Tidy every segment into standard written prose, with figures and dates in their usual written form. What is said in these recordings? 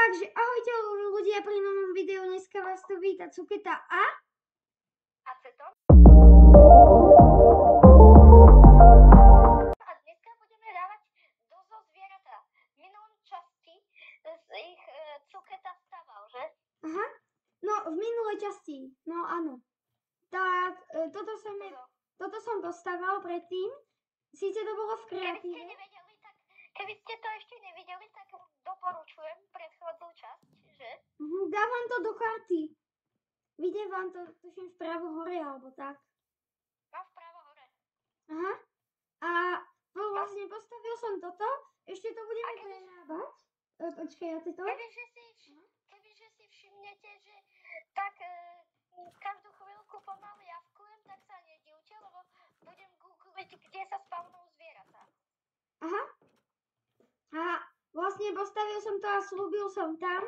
Takže ahojte ľudia, pri novom videu dneska vás tu víta Cuketa a Aceton. A dneska budeme dávať dozo zvieratá. V minulom časti z ich Cuketa staval, že? aha, no v minulej časti, no áno. Tak toto som dostával predtým, síce to bolo v kreatíve. Keby ste to ešte nevideli, tak doporučujem predchádzajúcu časť, že? Dávam to do karty. Vidie vám to, tuším, vpravo hore, alebo tak. No, vpravo hore. Aha. A vlastne postavil som toto, ešte to budeme prerábať. Počkaj, ja si to... Kebyže si všimnete, že tak každú chvíľku pomaly javkujem, tak sa nedivte, lebo budem googliť, kde sa spavnujú zvieratá. Aha. A vlastne postavil som to a slúbil som tam,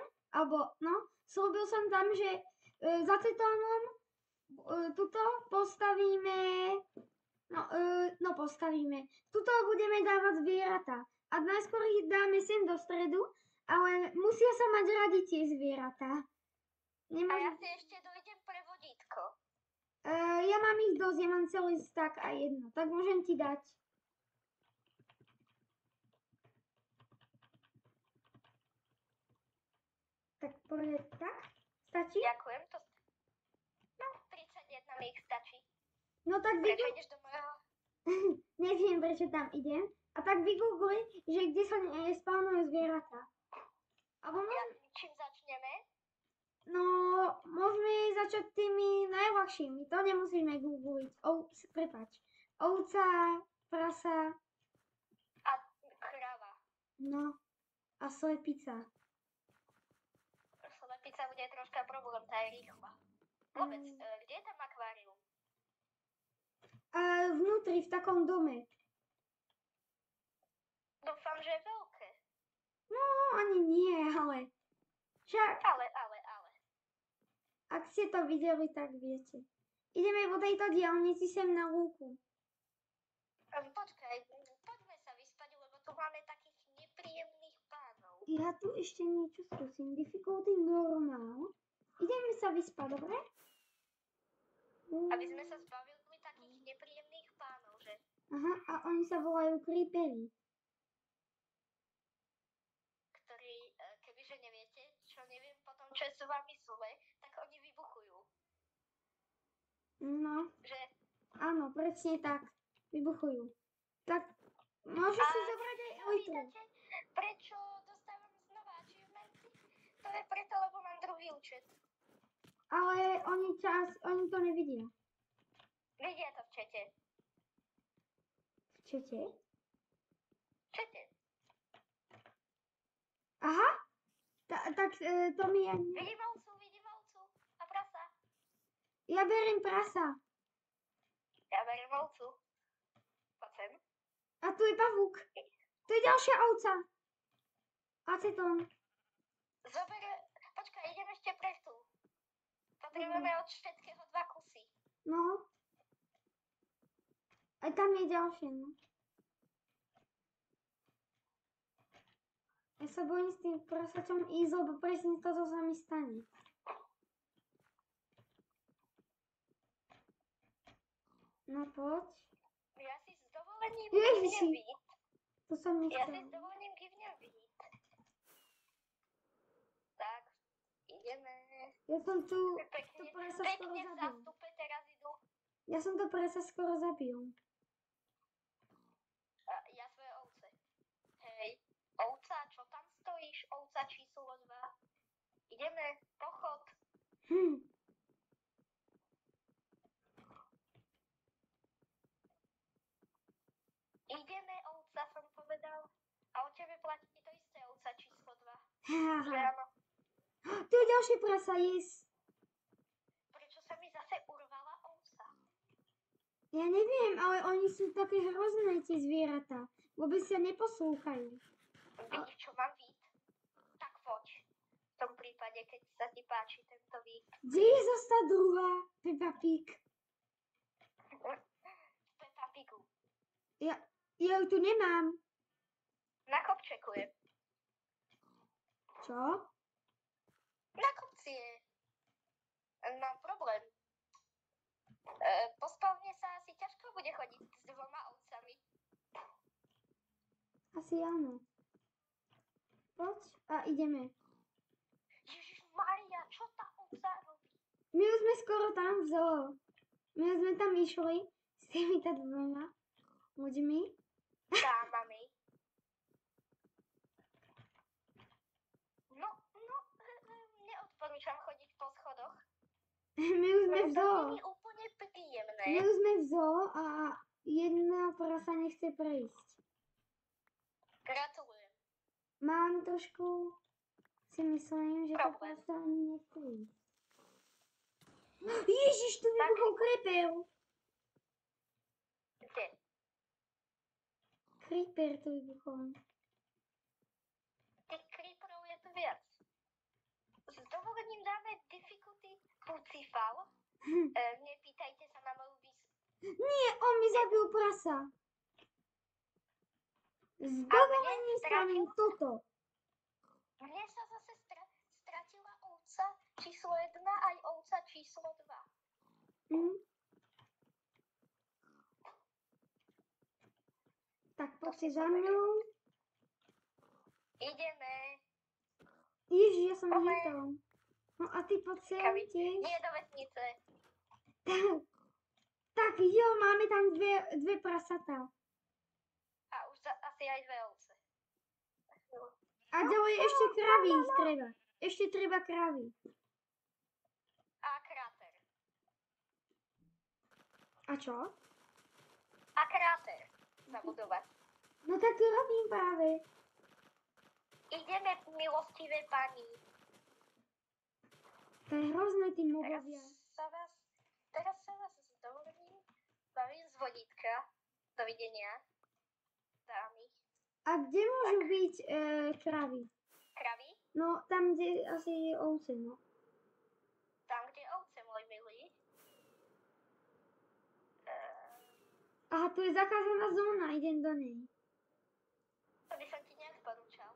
slúbil som tam, že za Cetónom tuto postavíme, tuto budeme dávať zvieratá. A najskôr ich dáme sem do stredu, ale musia sa mať radi tie zvieratá. A ja si ešte dojdem pre vodítko. Ja mám ich dosť, ja mám celý stak a jedno, tak môžem ti dať. Tak povedať tak? Stačí? Ďakujem, to... No, 31 mi ich stačí. No tak Prečo ideš do mojho? Neviem, prečo tam idem. A tak vygoogli, že kde sa spawnujú zvieratá. Čím začneme? No, môžeme začať tými najľahšími. To nemusíme googliť. Ovca, prasa. A kráva. No, a slepica. Slepica bude troška problém, tá je rýchla. Vôbec, kde je tam akvárium? Vnútri, v takom dome. Dúfam, že je veľké. No, ani nie, ale... Ale. Ak ste to videli, tak viete. Ideme po tejto diaľnici sem na lúku. Počkaj, poďme sa vyspať, lebo tu máme takých nepríjemných pánov. Ja tu ešte niečo skúsim. Difficulty normal. Ideme sa vyspať, dobre? Aby sme sa zbavili takých nepríjemných pánov, že? Aha, a oni sa volajú creepery. Ktorí, kebyže neviete, čo neviem potom, čo je s vami zle, tak oni vybuchujú. No. Že? Áno, presne tak. Vybuchujú. Tak, môžeš si zobrať aj elitru. Prečo dostávam znova achievementy? To je preto, lebo mám druhý účet. Ale oni to nevidia. Vidia to v čete. V čete? V čete. Aha, tak to mi je... Vidím ovcu a prasa. Ja beriem prasa. Ja beriem ovcu. Poď sem. A tu je pavúk. Tu je ďalšia ovca. Acetón. Počkaj, idem ešte pre tú. Potrebujeme od všetkého 2 kusy. No. Aj tam je ďalšie, no. Ja sa bojím s tým prasačom ísť, lebo presne toto sa mi stane. No poď. Ja si s dovolením givnem vít. To som nechcela. Tak, ideme. Ja som tu prasa skoro zabil. Pekne v zástupe teraz idú. Ja som to prasa skoro zabil. Ja svoje ovce. Hej, ovca, čo tam stojíš? Ovca číslo 2. Ideme, pochod. Ideme, ovca, som povedal. A o tebe platí to isté, ovca číslo 2. Že áno. Tu je ďalšie prasa, yes. Prečo sa mi zase urvala ovca? Ja neviem, ale oni sú také hrozné, tie zvieratá. Vôbec sa neposlúchajú. Vidíš, čo mám vít? Tak poď. V tom prípade, keď sa ti páči tento vít. Kde je zase tá druhá Peppa Pig? Peppa Pigu. Ja ju tu nemám. Na kopčeku je. Čo? Mám problém. Pospavne sa asi ťažko bude chodiť s 2 ovcami. Asi áno. Poď a ideme. Ježišmarja, čo tá ovca robí? My už sme skoro tam v zoo. My už sme tam išli s týmito 2 ľuďmi. Dámami. Neodporúčam chodiť po schodoch. My už sme v To zoo. nie je úplne príjemné. My už sme v zoo a jedna prasa nechce prejsť. Gratulujem. Mám trošku, si myslím, že to Problém. prasa ani nechce ísť. Ježiš, tu vybuchol creeper. Kde? Creeper tu vybuchol. Tých creeperov je tu viac. S dovolením dáme difficulty Pucifal. Nepýtajte sa na moju Nie, on mi zabil prasa. S dovolením spravím toto. Mne sa zase stratila ovca číslo 1 aj ovca číslo 2. Hm. Tak poďte za mnou. Ideme. Ježiš, ja som Ahoj. hitol. No a ty poď sem Kavi. tiež. Nie do vesnice. Tak jo, máme tam dve prasatá. A už asi aj 2 ovce. A ďalej ešte kravy ich treba. Ešte treba kravy. A kráter. A čo? A kráter zabudovať. No tak to robím práve. Ideme, milostivé pani. To je hrozné tí Teraz mobovia. sa vás s dovolením bavím z vodítka. Dovidenia. Dámy. A kde môžu byť kravy? Kravy? No tam, kde asi je ovce, no. Tam, kde ovce, môj milý. Aha, tu je zakázaná zóna, idem do nej. To by som ti neodporúčal.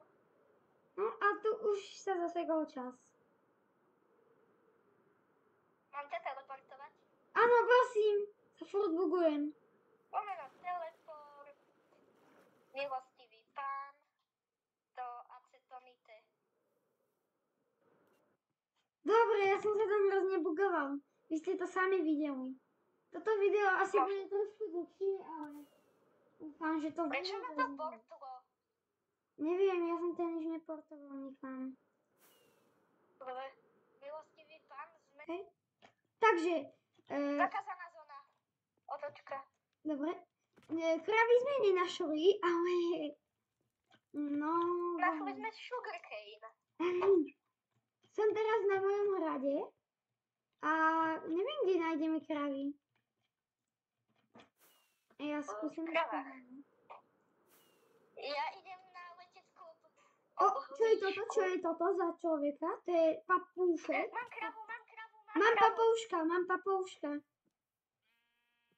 No a tu už sa zasekol čas. Mám ťa teleportovať? Áno, prosím, sa furt bugujem. Pomeno teleport. Milostivý pán. Do acetonite. Dobre, ja som sa tam hrozne bugoval. Vy ste to sami videli. Toto video asi No. bude trošku dlhšie, ale dúfam, že to Prečo ma to portlo? Neviem, ja som to nič neportoval nikam. Dobre. Milostivý pán sme... Hej. Takže, Zakázaná zóna. Otočka. dobre. Kravy sme nenašli, ale... No... Našli sme sugarcane. Som teraz na mojom hrade a neviem, kde nájdeme kravy. Ja skúsim... kravách. Ja idem na leteckú... O, čo je toto? Čo je toto za človeka? To je papúšek. Mám kravu. Mám papouška.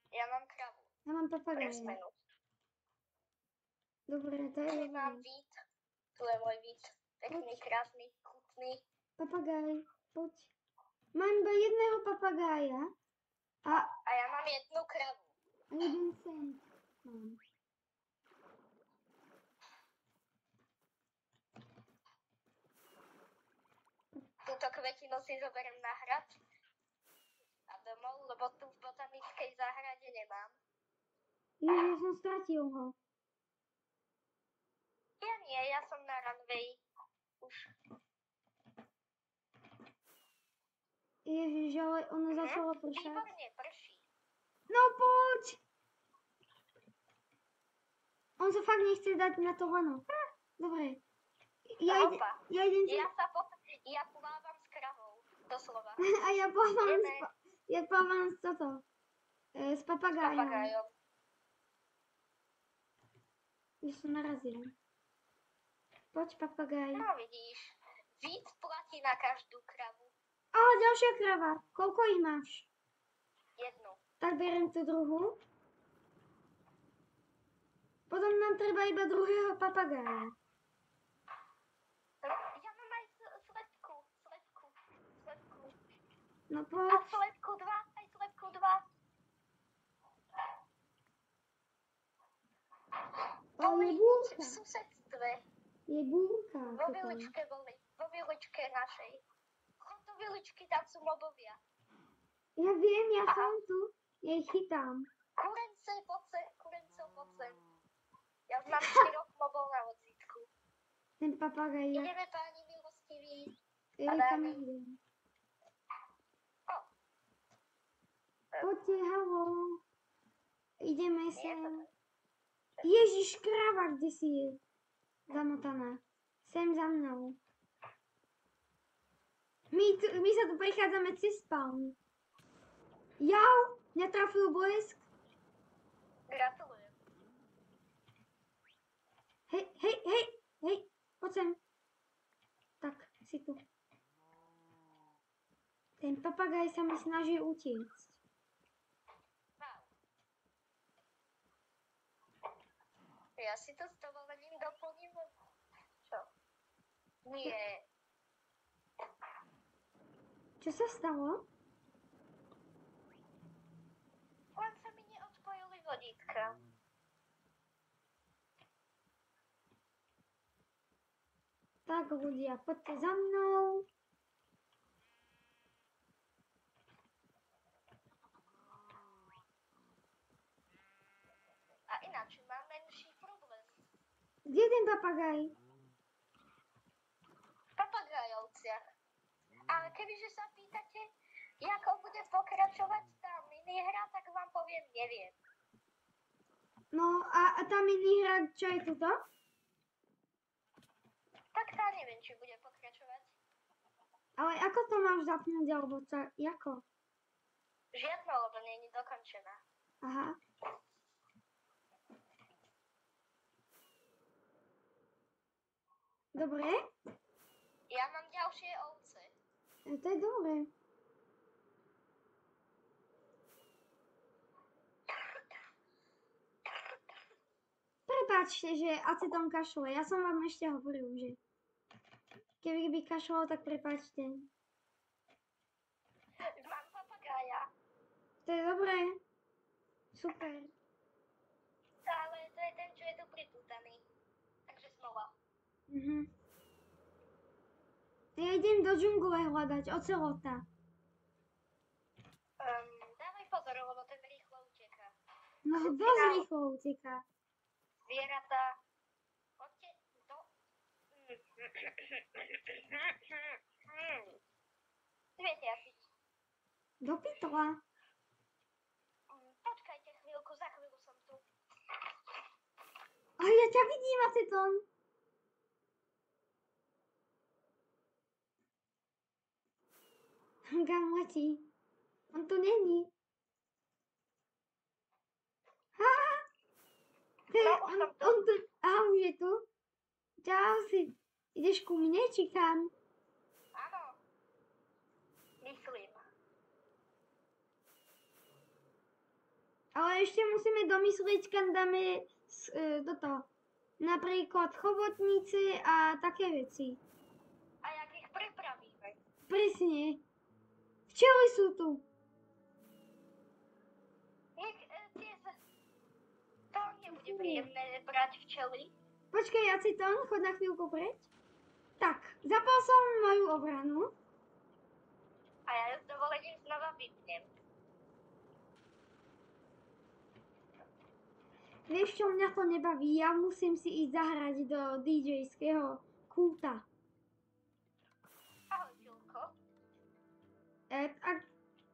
Ja mám kravu. Ja mám Pre papagája. zmenu. Dobre, to je Tu mám dobré. vít. Tu je môj vít. Pekný, krásny, chutný. Papagaj, poď. Mám iba jedného papagája A ja mám 1 kravu. a jeden cent mám. Túto kvetinu si zoberiem na hrad a domov, lebo tu v botanickej záhrade nemám. Ježiš, ja som stratil ho. Ja nie, ja som na runway. Už. Ježiš, ale ono začalo pršať. Výborne, prší. No poď! On sa fakt nechce dať na to lano. Dobre. Ja Opa. idem ti... Ja plávam s kravou, doslova. A ja plávam Ideme. ja plávam s toto. S papagájom. Papagájom. Ja som narazil. Poď, papagaj. No vidíš, víc platí na každú kravu. Á, ďalšia krava. Koľko ich máš? 1. Tak beriem tú druhú. Potom nám treba iba druhého papagája. Ja mám aj sledku. No A poď. slepku 2, aj slepku 2. Ale Boli je hneď búrka. v susedstve. Je búrka. Vo čo tam? viličke boli. Vo viličke našej. Chod do viličky, tam sú mobovia. Ja viem, ja Aha. som tu. Ja ich chytám. Kurence, poď sem. Ja už mám 4 mobov na vozítku. Ten papagaj, ja Ideme, páni milostiví. kam idem. O. Poďte, halo. Ideme Nie, sem. to- Ježiš, kráva, kde si je? Zamotaná. Sem za mnou. My sa tu prechádzame cez spawn. Jau, netrafil blesk. Gratulujem. Hej, poď sem. Tak, si tu. Ten papagaj sa mi snaží utiecť. Wow. Ja si to s dovolením doplním. Čo? Nie. Čo sa stalo? Len sa mi neodpojili vodítka. Tak ľudia, poďte za mnou. A ináč mám menší problém. Kde je ten papagaj? V papagajovciach. Ale kebyže sa pýtate, ako bude pokračovať tá minihra, tak vám poviem, neviem. No a tá minihra, čo je tuto? Tak tá neviem, či bude pokračovať. Ale ako to máš zapnúť, alebo ako? Žiadno, lebo nie je dokončená. Aha. Dobre, Ja mám ďalšie ovce. to je dobré. Prepáčte, že acetón kašle. Ja som vám ešte hovoril, že keby by kašľal, tak prepáčte. Mám papagája, To je dobré. Super. ale to je ten, čo je tu pripútaný. Takže smola. Ja idem do džungle hľadať ocelota. Dávaj pozor, lebo ten rýchlo uteká. No dosť rýchlo uteká. Zvieratá. Poďte do... Viete, asi. Do pytla. Počkajte chvíľku, za chvíľu som tu. A ja ťa vidím, acetón. Kam letí? On tu není. No, už som tu. On tu. A už je tu. Čau si. Ideš ku mne, či kam? Áno. Myslím. Ale ešte musíme domyslieť, kam dáme toto. Napríklad chobotnice a také veci. A jak ich prepravíme? Presne. Včely sú tu. To nebude príjemné brať včely. Počkaj, acetón, chod na chvíľku preč. Tak, zapal som moju obranu. A ja ju s dovolením znova vypnem. Vieš čo, mňa to nebaví, ja musím si ísť zahrať do DJ-ského kúta. Ahoj, Julko.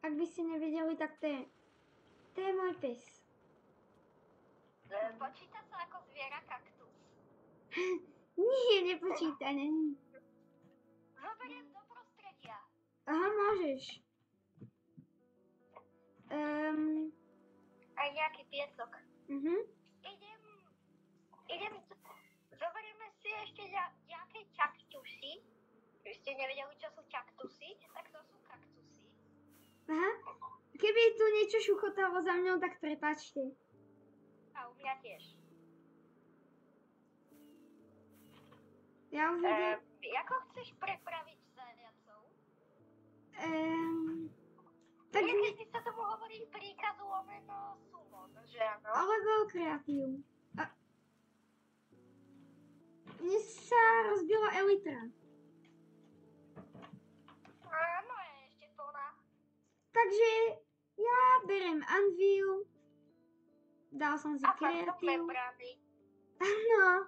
Ak by ste nevedeli, tak to je môj pes. Počíta sa ako zviera kaktus. Nie, nepočítané. Zoberiem do prostredia. Aha, môžeš. Aj nejaký piesok. Idem, zoberieme si ešte nejaké kaktusy. Keby ste nevedeli, čo sú kaktusy, tak to sú kaktusy. Aha. Keby tu niečo šuchotalo za mňou, tak prepáčte. A u mňa tiež. Ja už idem. Ako chceš prepraviť zajacov? Vážne, keď sa tomu hovorí príkazu lomeno summon, že áno? ale veľkreatív. A... Mne sa rozbila Elytra. Áno, je ešte plná. Takže ja berem Anvil. Dal som si A fakt som kreatív. membrany. Áno.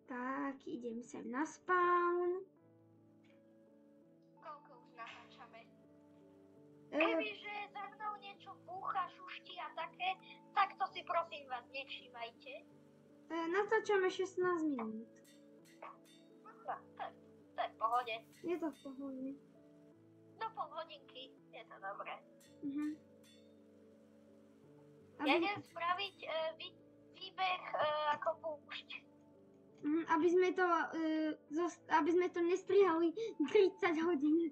Tak, idem sem na spawn. Koľko už natáčame? Kebyže za mnou niečo búcha, šuští a také, tak to si prosím vás nevšímajte. Natáčame 16 minút. No, to je v pohode. Je to v pohode. Do pol hodinky je to dobré. Aby, Ja idem spraviť výbeh ako púšť. aby sme to nestrihali 30 hodín.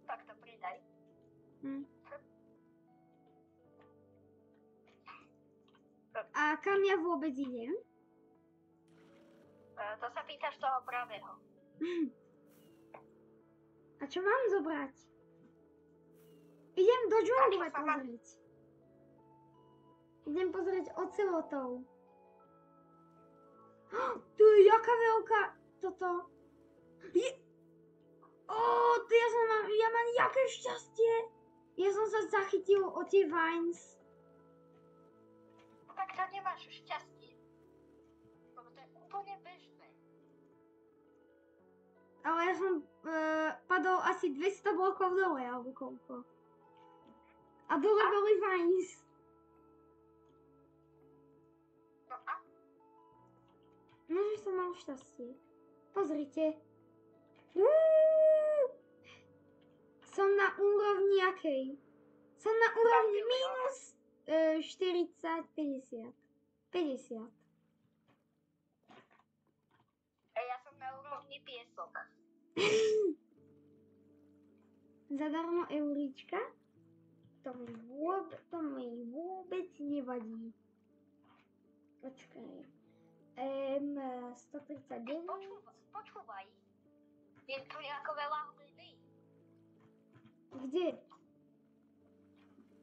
Tak to pridaj. A kam ja vôbec idem? To sa pýtaš toho pravého. A čo mám zobrať? Idem do džungle A čo sa má- pozrieť. Idem pozrieť ocelotov. Tu je jaká veľká toto. To ja mám jaké šťastie. Ja som sa zachytil o tie vines. Tak to nemáš šťastie. Lebo to je úplne bežné. Ale ja som padol asi 200 blokov dole, alebo koľko. A dole boli vines. No a? No, že som mal šťastie. Pozrite. Som na úrovni akej? Som na úrovni minus 40, 50. 50. Ja som na úrovni piesok. Zadarmo euríčka? To mi vôbec nevadí. Počkaj. 139. Počúvaj. Je tu nejako veľa ľudí. Kde?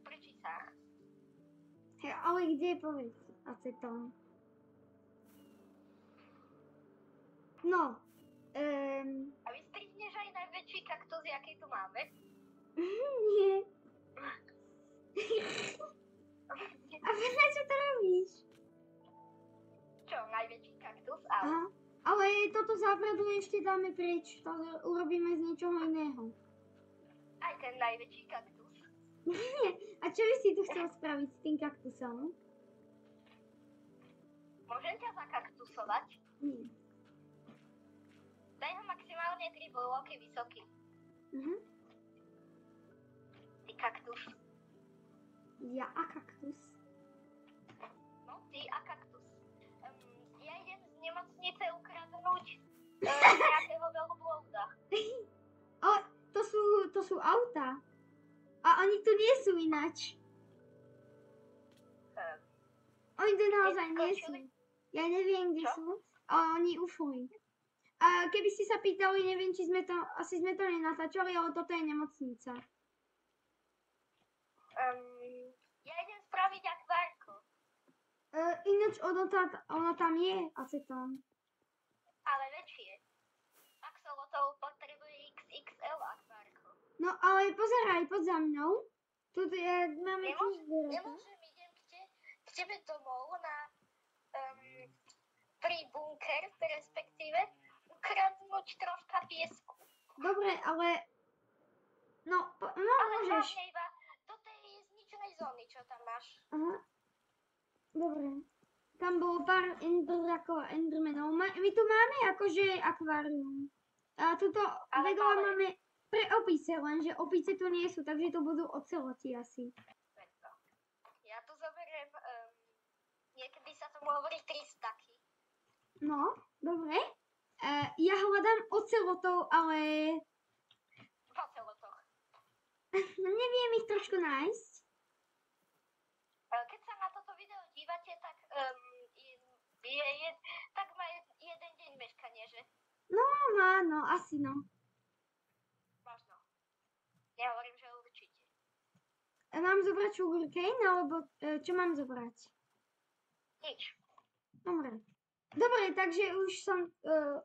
Pri čísach. Ale kde, povedz, acetón. No. A vystrihneš aj najväčší kaktus, aký tu máme? Nie. A prečo to robíš? Čo, najväčší kaktus? Aha. Ale toto zábradu ešte dáme preč. To urobíme z niečoho iného. Aj ten najväčší kaktus. Nie. A čo by si tu chcel spraviť s tým kaktusom? Môžem ťa zakaktusovať? Nie. Daj ho maximálne 3 bloky vysoký. Ty kaktus. Ja a kaktus. No, ty a kaktus. Ja idem z nemocnice ukradnúť nejakého veľblouda. Ale to sú auta. A oni tu nie sú ináč. Oni tu naozaj nie sú. Ja neviem, kde sú, ale oni ufuli. A keby ste sa pýtali, neviem, či sme to, asi sme to nenatáčali, ale toto je nemocnica. Ja idem spraviť akvárko. Ináč ono tam je acetón. Ale väčšie. Axolotl potrebuje XXL akvárko. No ale pozeraj, poď za mnou. Tu máme tiež dvere. Nemôžem, idem k tebe domov na pri bunker, respektíve ukradnúť troška piesku. Dobre, ale... No, Ale môžeš. hlavne iba do tej zničenej zóny, čo tam máš. Aha. Dobre. Tam bolo pár endrakov a endermenov. My tu máme akože akvárium. A tuto vedľa máme pre opice, lenže opice tu nie sú, takže to budú oceloti asi. Ja tu zoberiem, niekedy sa tomu hovorí 3 staky. No, dobre. Ja hľadám ocelotov, ale... V ocelotoch. Neviem ich trošku nájsť. Keď sa na toto video dívate, tak tak má jeden deň meškanie, že? No, má, no, asi no. mám zobrať sugarcane, alebo čo mám zobrať? Nič. Dobre. Dobre, takže už som,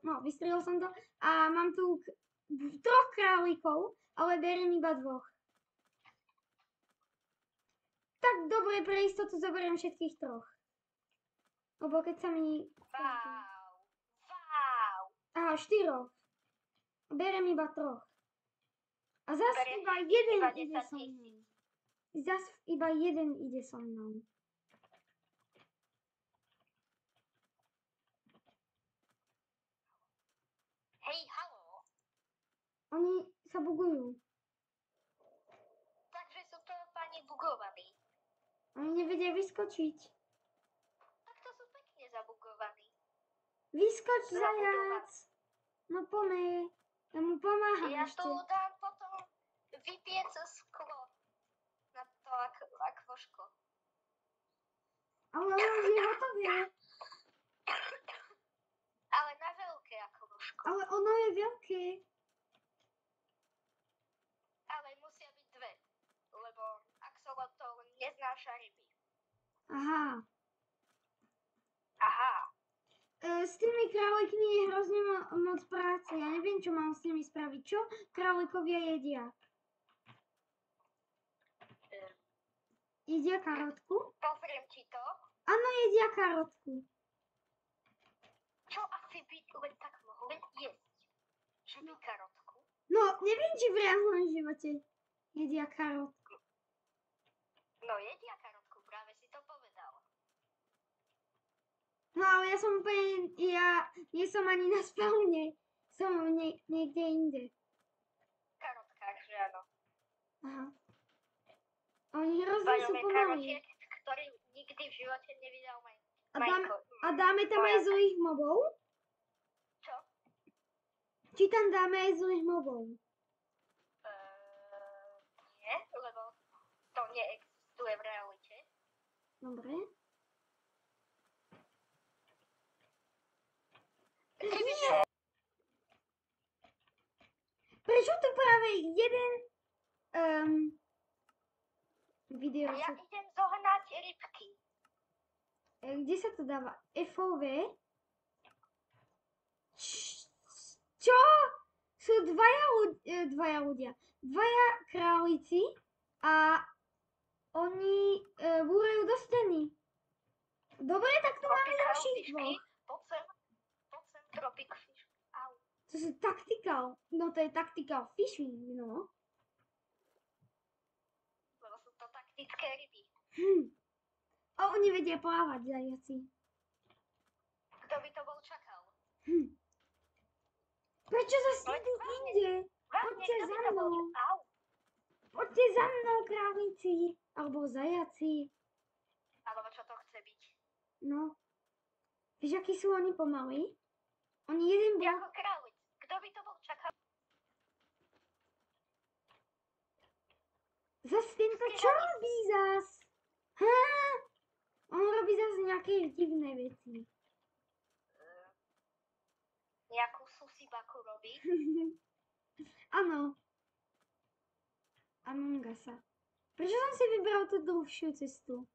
no, vystrelil som to a mám tu 3 králikov, ale beriem iba 2. Tak dobre, pre istotu zoberiem všetkých 3. Lebo keď sa mi... Wow. Aha, 4. Berem iba 3. A zas Beriem iba jeden iba ide 10 so 000. mnou. Zas iba jeden ide so mnou. Hej, halo. Oni sa bugujú. Takže sú to pani bugovaní. Oni nevedia vyskočiť. Tak to sú pekne zabugovaní. Vyskoč, Zabudovaní. zajac! No poďme. Ja mu pomáham Ja ešte. tu dám potom vypiec sklo. Na to akvoško. Ale ono už je hotové. Ale na veľké akvoško. Ale ono je veľké. Ale musia byť 2. Lebo axolotl neznáša ryby. Aha. Aha. S tými králikmi je hrozne moc práce. Ja neviem, čo mám s nimi spraviť. Čo králikovia jedia? Jedia karotku? Pozriem ti to. Áno, jedia karotku. Čo asi by len tak mohli jesť? Že by karotku? No, neviem, či v reálnom živote jedia karotku. No jedia karotku, práve si to povedal. No, ale ja som úplne, ja nie som ani na spawne. Som niekde inde. Karotkách, že áno. Aha. Oni hrozne sú Bajové pomalí. karotiek, ktorý nikdy v živote nevydal A dáme tam aj zlých mobov? Čo? Či tam dáme aj zlých mobov? Nie, lebo to neexistuje v realite. Dobre. Kebyže... Prečo tu práve jeden video? Ja idem zohnať rybky. Kde sa to dáva? FOV? Čo? Sú dvaja ľudia. Dvaja králici a oni búrajú do steny. Dobre, tak tu máme ďalších 2. Poď sem, tropic fish. Au. To sú tactical. No to je tactical fishing, no. Lebo sú to taktické ryby. A oni vedia plávať, zajaci. Kto by to bol čakal? Prečo sa idú inde? Poďte za mnou. Au. Poďte za mnou, králici. Alebo zajaci. Alebo čo to chce byť? No. Víš, akí sú oni pomalí? Oni jeden bol... Ako králic. Kto by to bol čakal? Zas tento čo robí zas? On robí zas nejaké divné veci. Nejakú susibaku robí? Áno. Among Usa. Prečo som si vybral tú dlhšiu cestu?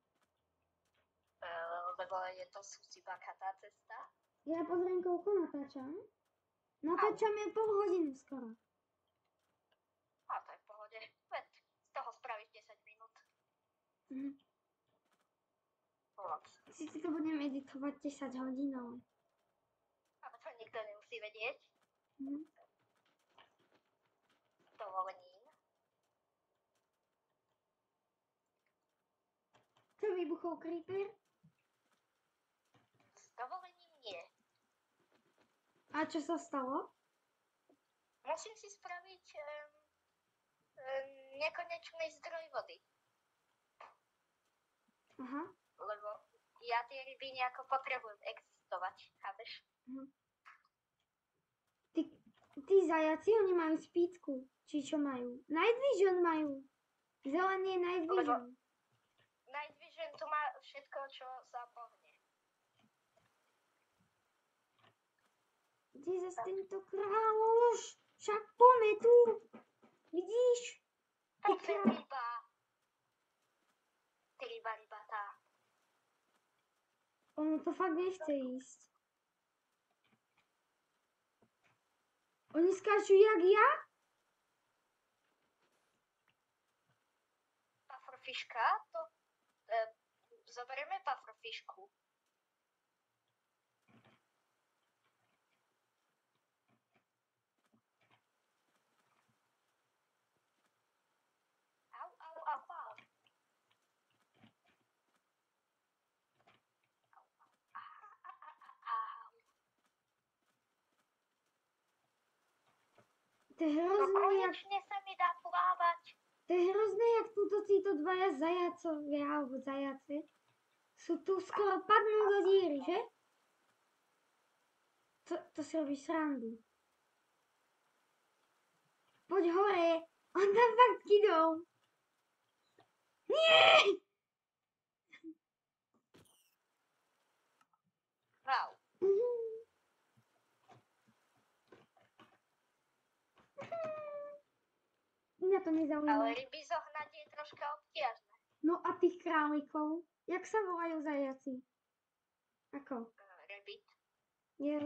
Lebo je to susibaka tá cesta. Ja pozriem, koľko natáčam. Natáčame pol hodinu skoro. A to je v pohode. Veď z toho spravíš 10 minút. Sice to budem editovať 10 hodinov. Ale to nikto nemusí vedieť. S dovolením. Čo vybuchol creeper? S dovolením nie. A čo sa stalo? Musím si spraviť nekonečný zdroj vody. Aha. Lebo ja tie ryby nejako potrebujem existovať, chápeš? Tí zajaci, oni majú spítku. Či čo majú? Night vision majú. Zelený je night vision. Night vision tu má všetko, čo sa pohne. Kde je zase tento kráľuš? Však poďme tu. Vidíš? Poď sem, ryba. Ono to fakt nechce ísť. Oni skáču jak ja? Pufferfiška, to zoberieme pufferfišku. Au, au, au, au. To je No hrozné, jak, konečne sa mi dá plávať. to je hrozné, jak túto títo dvaja zajacovia, alebo zajace, sú tu skoro padnú do díry, že? To si robíš srandu. Poď hore, on tam fakt kydol. Nie! Au. Mňa to nezaujíma. Ale ryby zohnať je troška obtiažné. No a tých králikov? Jak sa volajú zajaci? Ako? Rabbit. Je.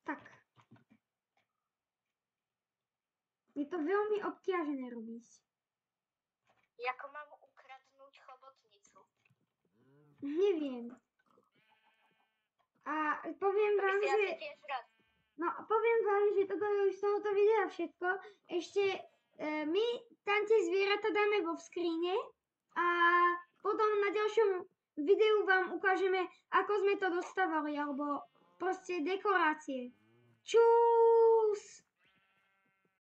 Tak. Je to veľmi obťažené robiť. Jako mám ukradnúť chobotnicu? Neviem. A poviem To by vám, si že... asi tiež rád. No, poviem vám, že toto je už z tohoto videa všetko. Ešte my tam tie zvieratá dáme vo skríne a potom na ďalšom videu vám ukážeme, ako sme to dostávali, alebo proste dekorácie. Čuuu!